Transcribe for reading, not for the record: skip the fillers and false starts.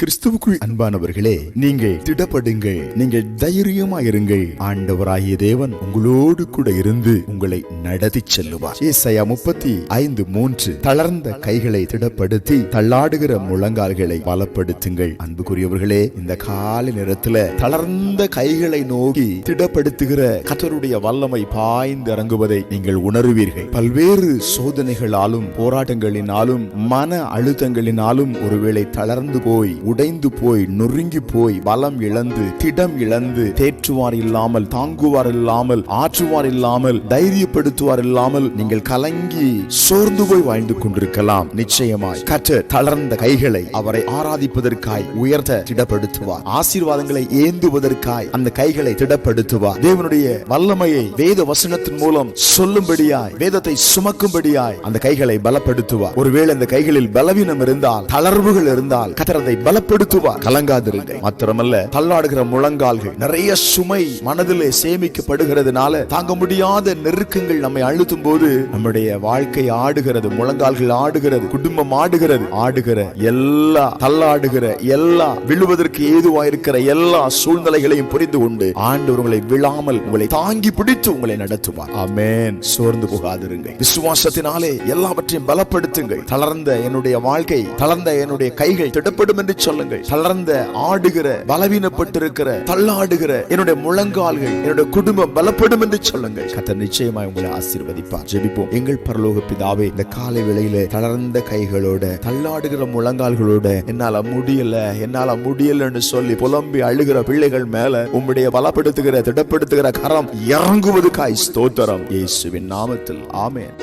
கிறிஸ்துவுக்குள் அன்பானவர்களே, நீங்கள் திடப்படுங்கள், நீங்கள் தைரியமாயிருங்கள். ஆண்டவராகிய தேவன் உங்களோடு கூட இருந்து உங்களை நடத்தி செல்லுவார். ஏசாயா 35:3. தளர்ந்த கைகளை திடப்படுத்தி தள்ளாடுகிற முழங்கால்களை பலப்படுத்துங்கள். அன்புக்குரியவர்களே, இந்த காலை நேரத்துல தளர்ந்த கைகளை நோக்கி திடப்படுத்துகிற கர்த்தருடைய வல்லமை பாய்ந்து இறங்குவதை நீங்கள் உணர்வீர்கள். பல்வேறு சோதனைகளாலும் போராட்டங்களினாலும் மன அழுத்தங்களினாலும் ஒருவேளை தளர்ந்து போய், உடைந்து போய், நொறுங்கி போய், பலம் இழந்து, திடம் இழந்து, தேற்றுவார் இல்லாமல், தாங்குவார் இல்லாமல், ஆற்றுவார் இல்லாமல், தைரியப்படுத்துவார் இல்லாமல் நீங்கள் கலங்கி சோர்ந்து போய் வாழ்ந்து கொண்டிருக்கலாம். நிச்சயமாய் கர்த்தர் தளர்ந்த கைகளை அவரை ஆராதிப்பதற்காய் உயர்த்த திடப்படுத்துவார். ஆசீர்வாதங்களை ஏந்துவதற்காய் அந்த கைகளை திடப்படுத்துவார். தேவனுடைய வல்லமையை வேத வசனத்தின் மூலம் சொல்லும்படியாய், வேதத்தை சுமக்கும்படியாய் அந்த கைகளை பலப்படுத்துவார். ஒருவேளை அந்த கைகளில் பலவீனம் இருந்தால், தளர்வுகள் இருந்தால் கர்த்தர் அதை பலப்படுத்துவார். கலங்காதிருங்கள். மாத்திரமல்ல, தள்ளாடுகிற முழங்கால்கள், நிறைய சுமை மனதிலே சேமிக்கப்படுகிறதுனால தாங்க முடியாத நெருக்கங்கள் நம்மை அழுத்தும் போது நம்முடைய வாழ்க்கை ஆடுகிறது, முழங்கால்கள் ஆடுகிறது, குடும்பம் ஆடுகிறது. ஆடுகிற எல்லா, தள்ளாடுகிற எல்லா, விழுவதற்கு ஏதுவாயிருக்கிற எல்லா சூழ்நிலைகளையும் புரிந்து கொண்டு ஆண்டவர் உங்களை விழாமல் உங்களை தாங்கி பிடித்து உங்களை நடத்துவார். ஆமென். சோர்ந்து போகாதிருங்கள். விசுவாசத்தினாலே எல்லாவற்றையும் பலப்படுத்துங்கள். தளர்ந்த என்னுடைய வாழ்க்கை, தளர்ந்த என்னுடைய கைகள் திடப்படும் என்று சொல்லுங்கள். தளர்ந்த, ஆடுகிற, பலவீனப்பட்டிருக்கிற, தள்ளாடுகிற என்னுடைய முழங்கால்கள், என்னுடைய குடும்பம் பலப்படும் என்று சொல்லுங்கள். கர்த்தர் நிச்சயமாய் உங்களை ஆசீர்வதிப்பார். ஜெபிப்போம். எங்கள் பரலோக பிதாவே, இந்த காலை வேளையில தளர்ந்த கைகளோட, தள்ளாடுகிற முழங்கால்களோட, என்னால முடியலன்னு சொல்லி புலம்பி அழுகிற பிள்ளைகள் மேல உம்முடைய பலப்படுத்துகிற, திடப்படுத்துகிற கரம் இறங்குவதற்காய் ஸ்தோத்திரம். இயேசுவின் நாமத்தில் ஆமென்.